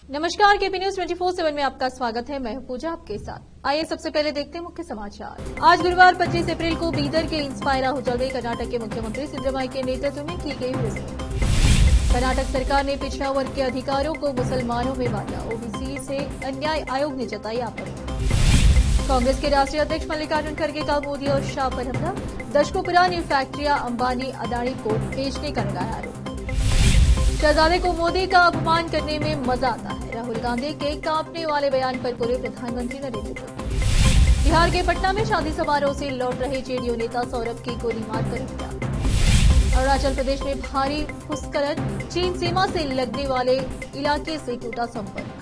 नमस्कार, KP news 24/7 में आपका स्वागत है। मैं हूं पूजा आपके साथ। आइए सबसे पहले देखते हैं मुख्य समाचार। आज गुरुवार 25 अप्रैल को बीदर के इंस्पायरा होटल में कर्नाटक के मुख्यमंत्री सिद्धरामैया के नेतृत्व में की गई विजिट। कर्नाटक सरकार ने पिछड़ा वर्ग के अधिकारों को मुसलमानों में बांटा। ओबीसी से अन्याय आयोग ने जताई आपत्ति। कांग्रेस के राष्ट्रीय अध्यक्ष मल्लिकार्जुन खड़गे का मोदी और शाह पर हमला। दशकों पुरानी फैक्ट्रियां अंबानी अदानी को बेचने का लगाया आरोप। शहजादे को मोदी का अपमान करने में मजा आता है। राहुल गांधी के कांपने वाले बयान पर बोले प्रधानमंत्री नरेंद्र मोदी। बिहार के पटना में शादी समारोह से लौट रहे जेडीयू नेता सौरभ की गोली मारकर हत्या। अरुणाचल प्रदेश में भारी भूस्खलन, चीन सीमा से लगने वाले इलाके से टूटा संपर्क।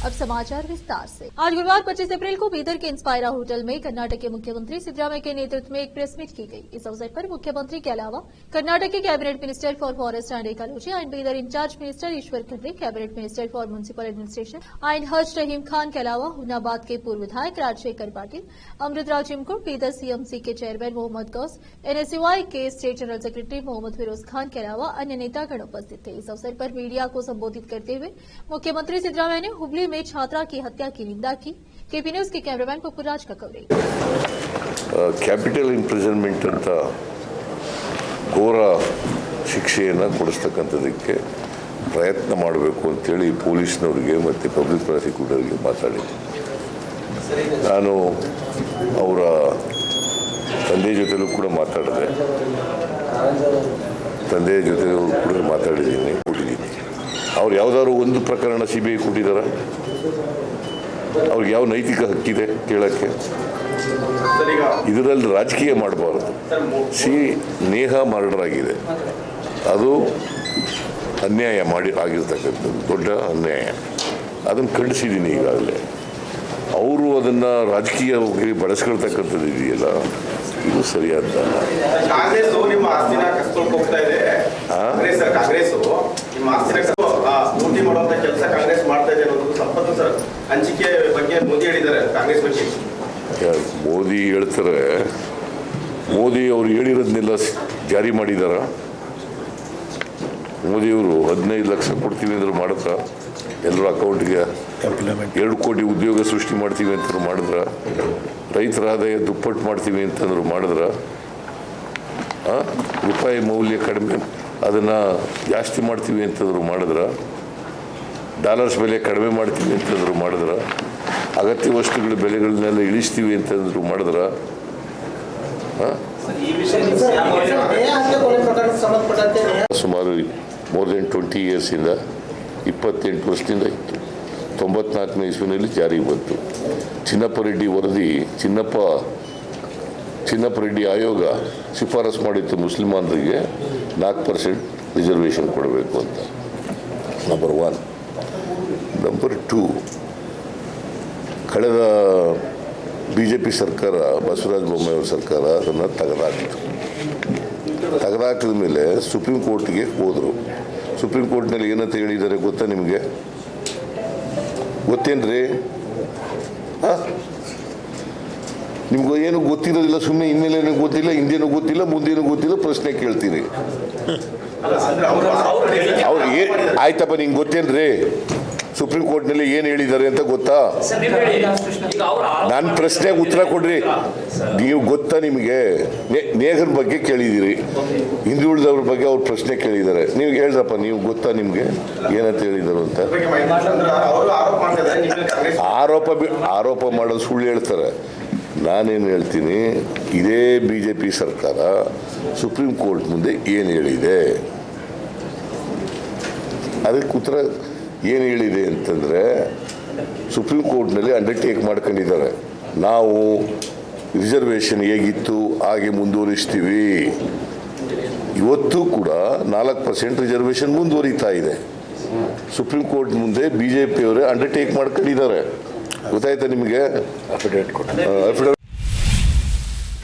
अब समाचार विस्तार से। आज गुरुवार 25 अप्रैल को बीदर के इंस्पायरा होटल में कर्नाटक के मुख्यमंत्री सिद्धरामैया के नेतृत्व में एक प्रेस मीट की गई। इस अवसर पर मुख्यमंत्री के अलावा कर्नाटक के cabinet minister for forest and ecology and Bidar incharge minister Ishwar Khandre, cabinet minister for municipal administration and Haj Rahim Khan के अलावा हुनाबाद के पूर्व विधायक राजशेखर पाटिल, अमृतराव चिमकुट, बीदर सीएमसी के चेयरमैन मोहम्मद गौस, एनएसयूआई के state general secretary Mohammad Firoz Khan के अलावा अन्य नेतागण उपस्थित थे। इस अवसर पर मीडिया को संबोधित करते हुए मुख्यमंत्री सिद्धरामैया ने हुबली में छात्रा की हत्या की निंदा की। केपी न्यूज के कैमरामैन पपुराज का कवरेज। ಕ್ಯಾಪಿಟಲ್ ಇಂಪ್ರಿಸನ್ಮೆಂಟ್ ಅಂತ ಘೋರ ಶಿಕ್ಷೆಯನ್ನು ಕೊಡಿಸ್ತಕ್ಕಂಥದ್ದಕ್ಕೆ ಪ್ರಯತ್ನ ಮಾಡಬೇಕು ಅಂತೇಳಿ ಪೊಲೀಸ್ನವರಿಗೆ ಮತ್ತು ಪಬ್ಲಿಕ್ ಪ್ರಾಸಿಕ್ಯೂಟರ್ಗೆ ಮಾತಾಡಿದೆ. ನಾನು ಅವರ ತಂದೆ ಜೊತೆಲೂ ಕೂಡ ಮಾತಾಡಿದೆ. ತಂದೆಯ ಜೊತೆ ಕೂಡ ಮಾತಾಡಿದ್ದೀನಿ, ಕೊಟ್ಟಿದ್ದೀನಿ. ಅವ್ರು ಯಾವುದಾದ್ರು ಒಂದು ಪ್ರಕರಣ CBI ಕೊಟ್ಟಿದ್ದಾರ? ಅವ್ರಿಗೆ ಯಾವ ನೈತಿಕ ಹಕ್ಕಿದೆ ಕೇಳೋಕ್ಕೆ? ಇದರಲ್ಲಿ ರಾಜಕೀಯ ಮಾಡಬಾರ್ದು. ನೇಹ ಮರ್ಡರ್ ಆಗಿದೆ, ಅದು ಅನ್ಯಾಯ ಆಗಿರ್ತಕ್ಕಂಥದ್ದು, ದೊಡ್ಡ ಅನ್ಯಾಯ. ಅದನ್ನು ಖಂಡಿಸಿದ್ದೀನಿ ಈಗಾಗಲೇ. ಅವರು ಅದನ್ನು ರಾಜಕೀಯವಾಗಿ ಬಳಸ್ಕೊಳ್ತಕ್ಕಂಥದ್ದು ಇದೆಯಲ್ಲ, ಇದು ಸರಿಯಾದ್ದಲ್ಲ. ಮೋದಿ ಹೇಳ್ತಾರೆ, ಮೋದಿ ಅವರು ಹೇಳಿರೋದನ್ನೆಲ್ಲ ಜಾರಿ ಮಾಡಿದಾರ? ಮೋದಿಯವರು 15 ಲಕ್ಷ ಕೊಡ್ತೀವಿ ಅಂದ್ರೆ ಮಾಡಿದ್ರ? ಎಲ್ಲರ ಅಕೌಂಟ್ಗೆ 2 ಕೋಟಿ ಉದ್ಯೋಗ ಸೃಷ್ಟಿ ಮಾಡ್ತೀವಿ ಅಂತಂದ್ರು ಮಾಡಿದ್ರ? ರೈತರ ಆದಾಯ ದುಪ್ಪಟ್ಟು ಮಾಡ್ತೀವಿ ಅಂತಂದ್ರು ಮಾಡಿದ್ರ? ರೂಪಾಯಿ ಮೌಲ್ಯ ಕಡಿಮೆ, ಅದನ್ನು ಜಾಸ್ತಿ ಮಾಡ್ತೀವಿ ಅಂತಂದ್ರು ಮಾಡಿದ್ರ? ಡಾಲರ್ಸ್ ಬೆಲೆ ಕಡಿಮೆ ಮಾಡ್ತೀವಿ ಅಂತಂದ್ರು ಮಾಡಿದ್ರ? ಅಗತ್ಯ ವಸ್ತುಗಳ ಬೆಲೆಗಳನ್ನೆಲ್ಲ ಇಳಿಸ್ತೀವಿ ಅಂತಂದ್ರು ಮಾಡಿದ್ರ? ಸುಮಾರು ಮೋರ್ ದೆನ್ 20 ಇಯರ್ಸಿಂದ 28 ವರ್ಷದಿಂದ ಇತ್ತು. 94ನೇ ಇಸ್ವಿನಲ್ಲಿ ಜಾರಿಗೆ ಬಂತು. ಚಿನ್ನಪ್ಪ ರೆಡ್ಡಿ ವರದಿ, ಚಿನ್ನಪ್ಪ ರೆಡ್ಡಿ ಆಯೋಗ ಶಿಫಾರಸು ಮಾಡಿತ್ತು ಮುಸ್ಲಿಮಾನರಿಗೆ 4% ರಿಸರ್ವೇಷನ್ ಕೊಡಬೇಕು ಅಂತ. ನಂಬರ್ 1. ನಂಬರ್ 2, ಕಳೆದ BJP ಸರ್ಕಾರ, ಬಸವರಾಜ ಬೊಮ್ಮಾಯಿ ಅವರ ಸರ್ಕಾರ ಅದನ್ನು ತೆಗೆದಾಕಿತು. ತೆಗೆದಾಕಿದ ಮೇಲೆ ಸುಪ್ರೀಂ ಕೋರ್ಟ್ಗೆ ಹೋದರು. ಸುಪ್ರೀಂ ಕೋರ್ಟ್ನಲ್ಲಿ ಏನಂತ ಹೇಳಿದ್ದಾರೆ ಗೊತ್ತಾ ನಿಮಗೆ? ಗೊತ್ತೇನ್ರಿ? ನಿಮ್ಗೆ ಏನು ಗೊತ್ತಿರೋದಿಲ್ಲ, ಸುಮ್ಮನೆ ಹಿನ್ನೆಲೆನೂ ಗೊತ್ತಿಲ್ಲ, ಹಿಂದೇನೂ ಗೊತ್ತಿಲ್ಲ, ಮುಂದೇನೂ ಗೊತ್ತಿಲ್ಲ, ಪ್ರಶ್ನೆ ಕೇಳ್ತೀರಿ. ಅವ್ರು ಆಯ್ತಪ್ಪ, ನಿಂಗೆ ಗೊತ್ತೇನ್ರಿ ಸುಪ್ರೀಂ ಕೋರ್ಟ್ನಲ್ಲಿ ಏನು ಹೇಳಿದ್ದಾರೆ ಅಂತ ಗೊತ್ತಾ? ನನ್ನ ಪ್ರಶ್ನೆಗೆ ಉತ್ತರ ಕೊಡ್ರಿ. ನೀವು ಗೊತ್ತಾ ನಿಮಗೆ? ನೇಹರ್ ಬಗ್ಗೆ ಕೇಳಿದ್ದೀರಿ, ಹಿಂದುಳಿದವ್ರ ಬಗ್ಗೆ ಅವ್ರ ಪ್ರಶ್ನೆ ಕೇಳಿದ್ದಾರೆ. ನೀವು ಹೇಳ್ರಪ್ಪ, ನೀವು ಗೊತ್ತಾ ನಿಮಗೆ ಏನಂತ ಹೇಳಿದರು ಅಂತ? ಆರೋಪ ಮಾಡೋದು ಸುಳ್ಳು ಹೇಳ್ತಾರೆ. ನಾನೇನು ಹೇಳ್ತೀನಿ, ಇದೇ BJP ಸರ್ಕಾರ ಸುಪ್ರೀಂ ಕೋರ್ಟ್ ಮುಂದೆ ಏನು ಹೇಳಿದೆ, ಅದಕ್ಕೆ ಉತ್ತರ ಏನು ಹೇಳಿದೆ ಅಂತಂದರೆ, ಸುಪ್ರೀಂ ಕೋರ್ಟ್ನಲ್ಲಿ ಅಂಡರ್ಟೇಕ್ ಮಾಡ್ಕೊಂಡಿದ್ದಾರೆ, ನಾವು ರಿಸರ್ವೇಷನ್ ಹೇಗಿತ್ತು ಹಾಗೆ ಮುಂದುವರಿಸ್ತೀವಿ. ಇವತ್ತು ಕೂಡ 4% ರಿಸರ್ವೇಷನ್ ಮುಂದುವರಿತಾ ಇದೆ. ಸುಪ್ರೀಂ ಕೋರ್ಟ್ ಮುಂದೆ BJP ಅವರೇ ಅಂಡರ್ಟೇಕ್ ಮಾಡ್ಕೊಂಡಿದ್ದಾರೆ. ಗೊತ್ತಾಯ್ತಾ ನಿಮಗೆ? ಅಫಿಡೇವಿಟ್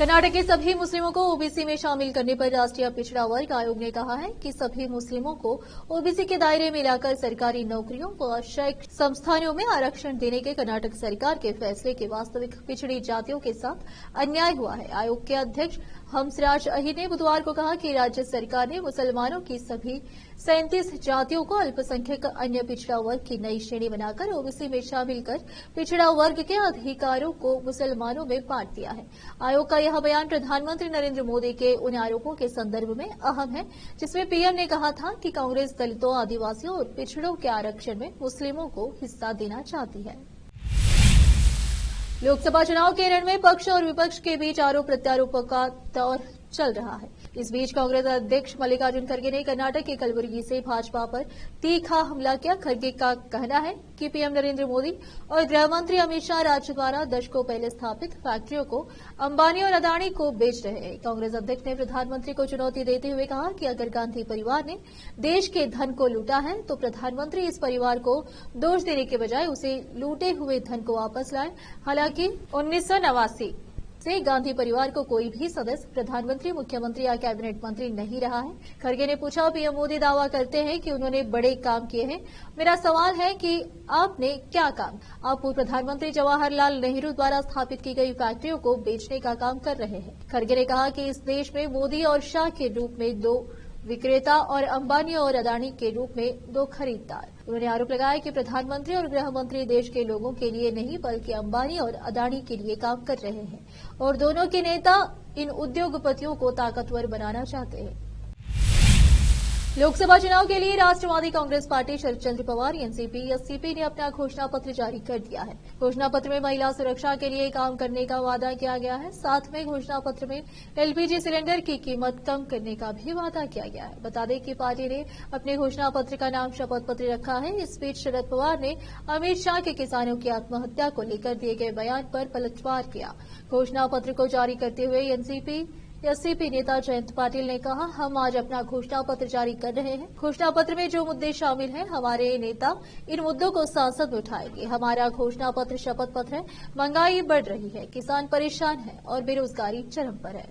कर्नाटक के सभी मुस्लिमों को ओबीसी में शामिल करने पर राष्ट्रीय पिछड़ा वर्ग आयोग ने कहा है कि सभी मुस्लिमों को ओबीसी के दायरे में लाकर सरकारी नौकरियों व शैक्षिक संस्थानों में आरक्षण देने के कर्नाटक सरकार के फैसले के वास्तविक पिछड़ी जातियों के साथ अन्याय हुआ है। आयोग के अध्यक्ष हंसराज अहीर ने बुधवार को कहा कि राज्य सरकार ने मुसलमानों की सभी 37 जातियों को अल्पसंख्यक अन्य पिछड़ा वर्ग की नई श्रेणी बनाकर ओबीसी में शामिल कर पिछड़ा वर्ग के अधिकारों को मुसलमानों में बांट दिया है। आयोग का यह बयान प्रधानमंत्री नरेंद्र मोदी के उन आरोपों के संदर्भ में अहम है जिसमें पीएम ने कहा था कि कांग्रेस दलितों, आदिवासियों और पिछड़ों के आरक्षण में मुस्लिमों को हिस्सा देना चाहती है। लोकसभा चुनाव के रण में पक्ष और विपक्ष के बीच आरोप प्रत्यारोपों का दौर चल रहा है। इस बीच कांग्रेस अध्यक्ष मल्लिकार्जुन खड़गे ने कर्नाटक के कलबुर्गी से भाजपा पर तीखा हमला किया। खड़गे का कहना है कि पीएम नरेंद्र मोदी और गृह मंत्री अमित शाह राज्य द्वारा दशकों पहले स्थापित फैक्ट्रियों को अंबानी और अदानी को बेच रहे हैं। कांग्रेस अध्यक्ष ने प्रधानमंत्री को चुनौती देते हुए कहा कि अगर गांधी परिवार ने देश के धन को लूटा है तो प्रधानमंत्री इस परिवार को दोष देने के बजाय उसे लूटे हुए धन को वापस लाए। हालांकि 1989 से गांधी परिवार को कोई भी सदस्य प्रधानमंत्री, मुख्यमंत्री या कैबिनेट मंत्री नहीं रहा है। खड़गे ने पूछा, पीएम मोदी दावा करते हैं कि उन्होंने बड़े काम किए हैं। मेरा सवाल है कि आपने क्या काम? आप पूर्व प्रधानमंत्री जवाहरलाल नेहरू द्वारा स्थापित की गई फैक्ट्रियों को बेचने का काम कर रहे हैं। खड़गे ने कहा कि इस देश में मोदी और शाह के रूप में 2 विक्रेता और अंबानी और अदानी के रूप में 2 खरीदार। उन्होंने आरोप लगाया कि प्रधानमंत्री और गृह मंत्री देश के लोगों के लिए नहीं बल्कि अंबानी और अदानी के लिए काम कर रहे हैं और दोनों के नेता इन उद्योगपतियों को ताकतवर बनाना चाहते हैं। लोकसभा चुनाव के लिए राष्ट्रवादी कांग्रेस पार्टी शरद चंद्र पवार एनसीपी ने अपना घोषणा पत्र जारी कर दिया है। घोषणा पत्र में महिला सुरक्षा के लिए काम करने का वादा किया गया है। साथ में घोषणा पत्र में एलपीजी सिलेंडर की कीमत कम करने का भी वादा किया गया है। बता दें कि पार्टी ने अपने घोषणा पत्र का नाम शपथ पत्र रखा है। इस बीच शरद पवार ने अमित शाह के किसानों की आत्महत्या को लेकर दिए गए बयान पर पलटवार किया। घोषणा पत्र को जारी करते हुए एससीपी नेता जयंत पाटिल ने कहा, हम आज अपना घोषणा पत्र जारी कर रहे हैं। घोषणा पत्र में जो मुद्दे शामिल हैं, हमारे नेता इन मुद्दों को संसद में उठाएंगे। हमारा घोषणा पत्र शपथ पत्र है। महंगाई बढ़ रही है, किसान परेशान है और बेरोजगारी चरम पर है।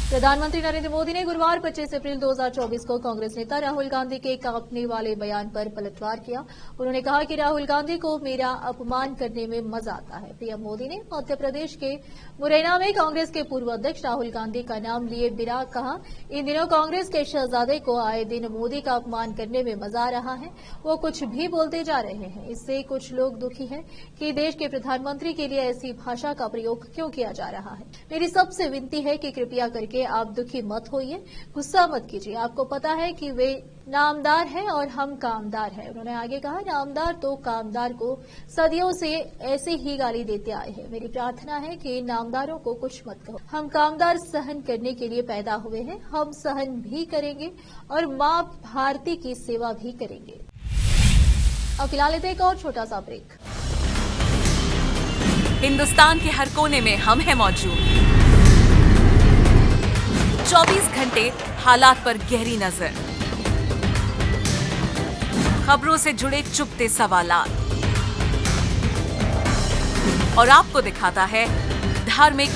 प्रधानमंत्री नरेंद्र मोदी ने गुरुवार 25 अप्रैल 2024 को कांग्रेस नेता राहुल गांधी के कांपने वाले बयान पर पलटवार किया। उन्होंने कहा कि राहुल गांधी को मेरा अपमान करने में मजा आता है। पीएम मोदी ने मध्य प्रदेश के मुरैना में कांग्रेस के पूर्व अध्यक्ष राहुल गांधी का नाम लिए बिना कहा, इन दिनों कांग्रेस के शहजादे को आए दिन मोदी का अपमान करने में मजा आ रहा है। वो कुछ भी बोलते जा रहे हैं। इससे कुछ लोग दुखी हैं कि देश के प्रधानमंत्री के लिए ऐसी भाषा का प्रयोग क्यों किया जा रहा है। मेरी सबसे विनती है कि कृपया करके आप दुखी मत होइए, गुस्सा मत कीजिए। आपको पता है कि वे नामदार हैं और हम कामदार हैं। उन्होंने आगे कहा, नामदार तो कामदार को सदियों से ऐसे ही गाली देते आए हैं। मेरी प्रार्थना है कि नामदारों को कुछ मत कहो। हम कामदार सहन करने के लिए पैदा हुए हैं। हम सहन भी करेंगे और मां भारती की सेवा भी करेंगे। अब फिलहाल लेते एक और छोटा सा ब्रेक। हिंदुस्तान के हर कोने में हम हैं मौजूद। 24 घंटे हालात पर गहरी नजर, खबरों से जुड़े चुपते सवालात और आपको दिखाता है धार्मिक,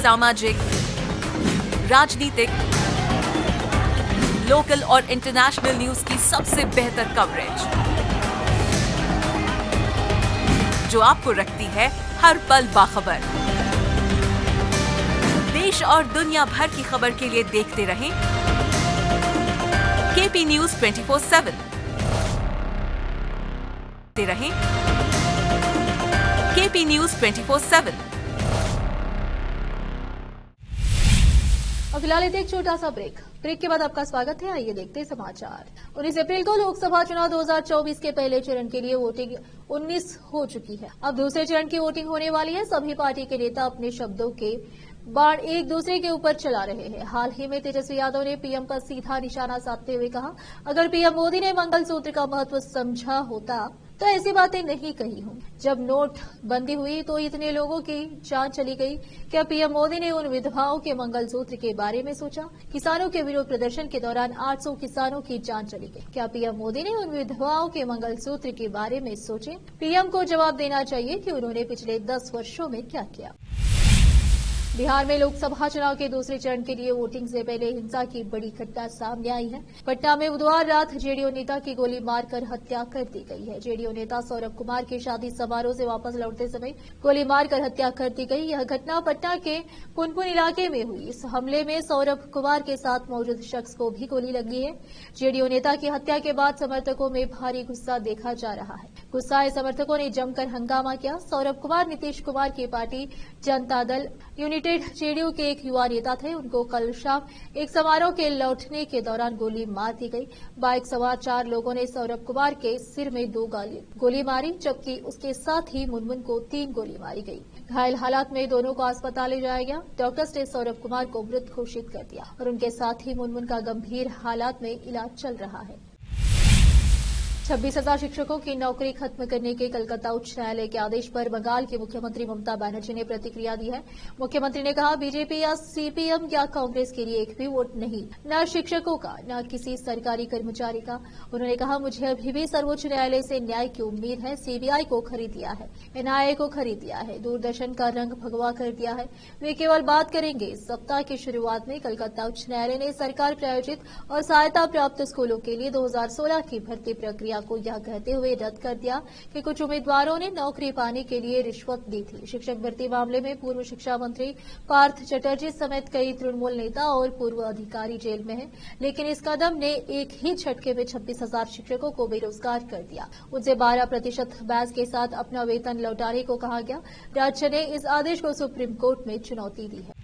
सामाजिक, राजनीतिक, लोकल और इंटरनेशनल न्यूज की सबसे बेहतर कवरेज जो आपको रखती है हर पल बाखबर। देश और दुनिया भर की खबर के लिए देखते रहें केपी न्यूज 24/7। देखते रहें केपी न्यूज 24/7। और फिलहाल एक छोटा सा ब्रेक के बाद आपका स्वागत है। आइए देखते हैं समाचार। 19 अप्रैल को लोकसभा चुनाव 2024 के पहले चरण के लिए वोटिंग 19 हो चुकी है। अब दूसरे चरण की वोटिंग होने वाली है। सभी पार्टी के नेता अपने शब्दों के बाण एक दूसरे के ऊपर चला रहे हैं। हाल ही में तेजस्वी यादव ने पीएम पर सीधा निशाना साधते हुए कहा, अगर पीएम मोदी ने मंगलसूत्र का महत्व समझा होता तो ऐसी बातें नहीं कही हों। जब नोट बंदी हुई तो इतने लोगों की जान चली गई। क्या पीएम मोदी ने उन विधवाओं के मंगलसूत्र के बारे में सोचा? किसानों के विरोध प्रदर्शन के दौरान 800 किसानों की जान चली गई। क्या पीएम मोदी ने उन विधवाओं के मंगलसूत्र के बारे में सोचे? पीएम को जवाब देना चाहिए कि उन्होंने पिछले 10 वर्षों में क्या किया। बिहार में लोकसभा चुनाव के दूसरे चरण के लिए वोटिंग से पहले हिंसा की बड़ी घटना सामने आई है। पटना में बुधवार रात जेडीयू नेता की गोली मारकर हत्या कर दी गई है। जेडीयू नेता सौरभ कुमार की शादी समारोह से वापस लौटते समय गोली मारकर हत्या कर दी गई। यह घटना पटना के पुनपुन इलाके में हुई। इस हमले में सौरभ कुमार के साथ मौजूद शख्स को भी गोली लगी है। जेडीयू नेता की हत्या के बाद समर्थकों में भारी गुस्सा देखा जा रहा है। गुस्साए समर्थकों ने जमकर हंगामा किया। सौरभ कुमार नीतीश कुमार की party Janata Dal united JDU के एक युवा नेता थे। उनको कल शाम एक समारोह के लौटने के दौरान गोली मार दी गई। बाइक सवार 4 लोगों ने सौरभ कुमार के सिर में 2 गोली मारी, जबकि उसके साथ ही मुनमुन को 3 गोली मारी गई। घायल हालात में दोनों को अस्पताल ले जाया गया। डॉक्टर्स ने सौरभ कुमार को मृत घोषित कर दिया और उनके साथ ही मुनमुन का गंभीर हालात में इलाज चल रहा है। 26,000 शिक्षकों की नौकरी खत्म करने के कलकत्ता उच्च न्यायालय के आदेश पर बंगाल की मुख्यमंत्री ममता बनर्जी ने प्रतिक्रिया दी है। मुख्यमंत्री ने कहा, बीजेपी या सीपीएम या कांग्रेस के लिए एक भी वोट नहीं, न शिक्षकों का, न किसी सरकारी कर्मचारी का। उन्होंने कहा, मुझे अभी भी सर्वोच्च न्यायालय से न्याय की उम्मीद है। सीबीआई को खरीद लिया है, एनआईए को खरीद लिया है, दूरदर्शन का रंग भगवा कर दिया है। वे केवल बात करेंगे। इस सप्ताह की शुरुआत में कलकत्ता उच्च न्यायालय ने सरकार प्रायोजित और सहायता प्राप्त स्कूलों के लिए 2016 की भर्ती प्रक्रिया को यह कहते हुए रद्द कर दिया कि कुछ उम्मीदवारों ने नौकरी पाने के लिए रिश्वत दी थी। शिक्षक भर्ती मामले में पूर्व शिक्षा मंत्री पार्थ चटर्जी समेत कई तृणमूल नेता और पूर्व अधिकारी जेल में हैं, लेकिन इस कदम ने एक ही झटके में 26,000 शिक्षकों को बेरोजगार कर दिया। उनसे 12% ब्याज के साथ अपना वेतन लौटाने को कहा गया। राज्य ने इस आदेश को सुप्रीम कोर्ट में चुनौती दी है।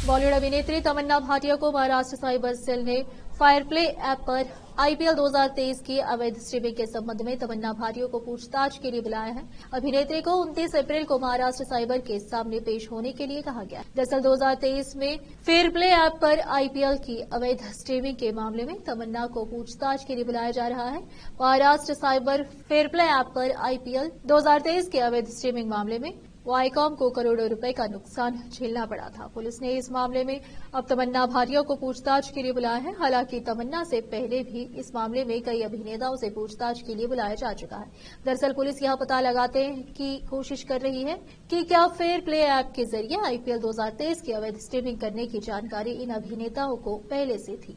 बॉलीवुड अभिनेत्री तमन्ना भाटिया को महाराष्ट्र साइबर सेल ने फायर प्ले ऐप पर आईपीएल 2023 की अवैध स्ट्रीमिंग के संबंध में तमन्ना भाटिया को पूछताछ के लिए बुलाया है। अभिनेत्री को 29 अप्रैल को महाराष्ट्र साइबर के सामने पेश होने के लिए कहा गया। दरअसल 2023 में फेयर प्ले ऐप पर आईपीएल की अवैध स्ट्रीमिंग के मामले में तमन्ना को पूछताछ के लिए बुलाया जा रहा है। Maharashtra cyber fair play app पर आईपीएल 2023 के अवैध स्ट्रीमिंग मामले में वाईकॉम को करोड़ों रुपए का नुकसान झेलना पड़ा था। पुलिस ने इस मामले में अब तमन्ना भाटिया को पूछताछ के लिए बुलाया है। हालांकि तमन्ना से पहले भी इस मामले में कई अभिनेताओं से पूछताछ के लिए बुलाया जा चुका है। दरअसल पुलिस यह पता लगाते की कोशिश कर रही है कि क्या फेयर प्ले ऐप के जरिए आईपीएल 2023 की अवैध स्ट्रीमिंग करने की जानकारी इन अभिनेताओं को पहले से थी।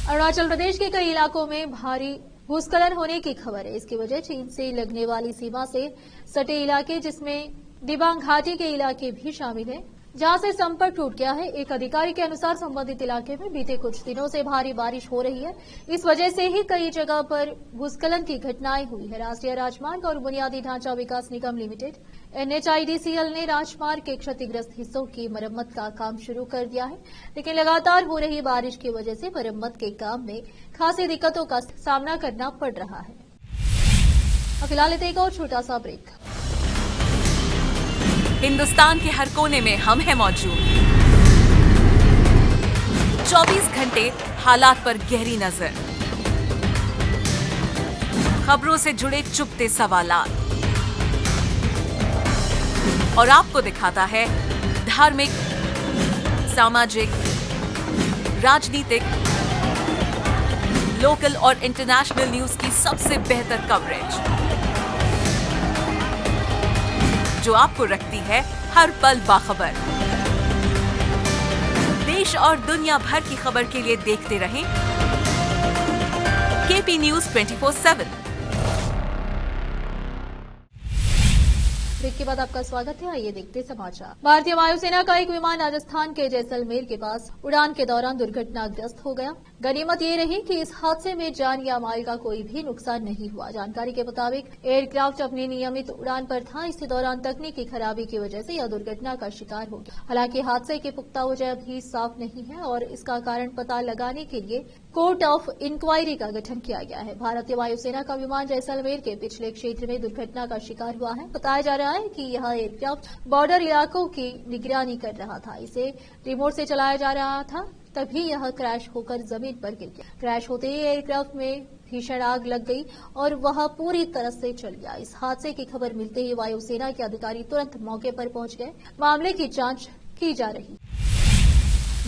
अरुणाचल प्रदेश के कई इलाकों में भारी भूस्खलन होने की खबर है। इसकी वजह चीन से लगने वाली सीमा से सटे इलाके, जिसमें दिबांग घाटी के इलाके भी शामिल हैं, जहां से संपर्क टूट गया है। एक अधिकारी के अनुसार संबंधित इलाके में बीते कुछ दिनों से भारी बारिश हो रही है। इस वजह से ही कई जगह पर भूस्खलन की घटनाएं हुई है। राष्ट्रीय राजमार्ग और बुनियादी ढांचा विकास निगम लिमिटेड NHIDCL ने राजमार्ग के क्षतिग्रस्त हिस्सों की मरम्मत का काम शुरू कर दिया है, लेकिन लगातार हो रही बारिश की वजह से मरम्मत के काम में खासी दिक्कतों का सामना करना पड़ रहा है। अब फिलहाल एक और छोटा सा ब्रेक। हिंदुस्तान के हर कोने में हम हैं मौजूद। 24 घंटे हालात पर गहरी नजर, खबरों से जुड़े चुपते सवालात, और आपको दिखाता है धार्मिक, सामाजिक, राजनीतिक, लोकल और इंटरनेशनल न्यूज की सबसे बेहतर कवरेज, जो आपको रखती है हर पल बाखबर। देश और दुनिया भर की खबर के लिए देखते रहें KP News 24/7। ब्रेक के बाद आपका स्वागत है। आइए देखते समाचार। भारतीय वायुसेना का एक विमान राजस्थान के जैसलमेर के पास उड़ान के दौरान दुर्घटनाग्रस्त हो गया। गनीमत ये रही कि इस हादसे में जान या माल का कोई भी नुकसान नहीं हुआ। जानकारी के मुताबिक एयरक्राफ्ट अपनी नियमित उड़ान पर था। इसी दौरान तकनीकी खराबी की वजह से यह दुर्घटना का शिकार हो गया। हालांकि हादसे की पुख्ता वजह अभी साफ नहीं है और इसका कारण पता लगाने के लिए कोर्ट ऑफ इंक्वायरी का गठन किया गया है। भारतीय वायुसेना का विमान जैसलमेर के पिछले क्षेत्र में दुर्घटना का शिकार हुआ है। बताया जा रहा है कि यह एयरक्राफ्ट बॉर्डर इलाकों की निगरानी कर रहा था। इसे रिमोट से चलाया जा रहा था, तभी यह क्रैश होकर जमीन पर गिर गया। क्रैश होते ही एयरक्राफ्ट में भीषण आग लग गई और वह पूरी तरह से जल गया। इस हादसे की खबर मिलते ही वायुसेना के अधिकारी तुरंत मौके पर पहुंच गए। मामले की जांच की जा रही।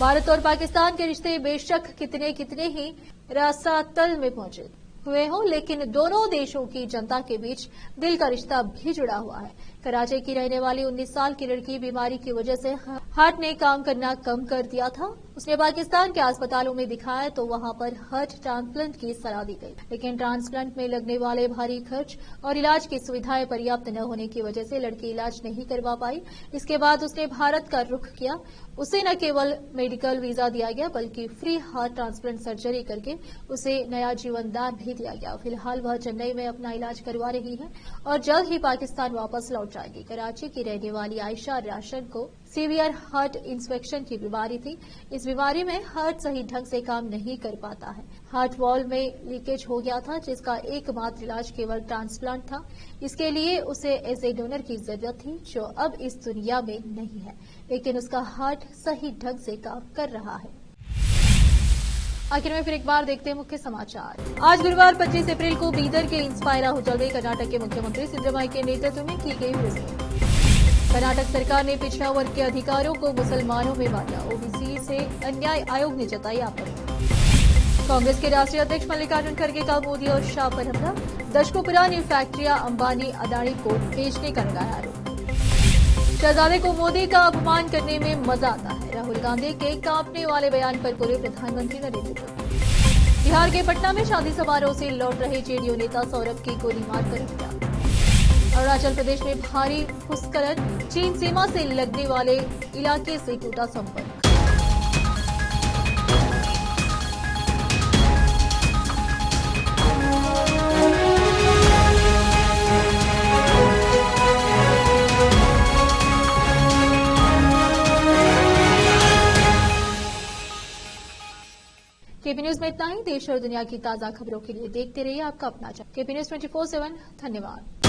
भारत और पाकिस्तान के रिश्ते बेशक कितने ही रसातल में पहुंचे हुए हो, लेकिन दोनों देशों की जनता के बीच दिल का रिश्ता भी जुड़ा हुआ है। कराची की रहने वाली 19 साल की लड़की बीमारी की वजह से हार्ट ने काम करना कम कर दिया था। उसने पाकिस्तान के अस्पतालों में दिखाया तो वहां पर हार्ट ट्रांसप्लांट की सलाह दी गई, लेकिन ट्रांसप्लांट में लगने वाले भारी खर्च और इलाज की सुविधाएं पर्याप्त न होने की वजह से लड़की इलाज नहीं करवा पाई। इसके बाद उसने भारत का रुख किया। उसे न केवल मेडिकल वीजा दिया गया बल्कि फ्री हार्ट ट्रांसप्लांट सर्जरी करके उसे नया जीवन दान भी दिया गया। फिलहाल वह चेन्नई में अपना इलाज करवा रही है और जल्द ही पाकिस्तान वापस लौट जाएगी। कराची की रहने वाली आयशा राशन को सीवियर हार्ट इंस्पेक्शन की बीमारी थी। इस बीमारी में हार्ट सही ढंग से काम नहीं कर पाता है। हार्ट वॉल में लीकेज हो गया था, जिसका एकमात्र इलाज केवल ट्रांसप्लांट था। इसके लिए उसे ऐसे डोनर की जरूरत थी जो अब इस दुनिया में नहीं है, लेकिन उसका हार्ट सही ढंग से काम कर रहा है। आखिर में फिर एक बार देखते हैं मुख्य समाचार। आज गुरुवार 25 अप्रैल को बीदर के इंस्पायरा होटल में कर्नाटक के मुख्यमंत्री सिद्धरामैया के नेतृत्व में की गई विजिट। कर्नाटक सरकार ने पिछड़ा वर्ग के अधिकारों को मुसलमानों में बांटा। ओबीसी से अन्याय आयोग ने जताई आपत्ति। कांग्रेस के राष्ट्रीय अध्यक्ष मल्लिकार्जुन खड़गे का मोदी और शाह पर हमला। दशकों पुरानी फैक्ट्रियां अंबानी अदानी को बेचने का लगाया आरोप। शहजादे को मोदी का अपमान करने में मजा आता है। राहुल गांधी के कांपने वाले बयान पर बोले प्रधानमंत्री नरेंद्र मोदी। बिहार के पटना में शादी समारोह से लौट रहे जेडीयू नेता सौरभ की गोली मारकर हत्या। अरुणाचल प्रदेश में भारी भूस्खलन, चीन सीमा से लगने वाले इलाके से टूटा संपर्क। केपी न्यूज में इतना ही। देश और दुनिया की ताजा खबरों के लिए देखते रहिए आपका अपना चैनल केपी न्यूज 24/7। धन्यवाद।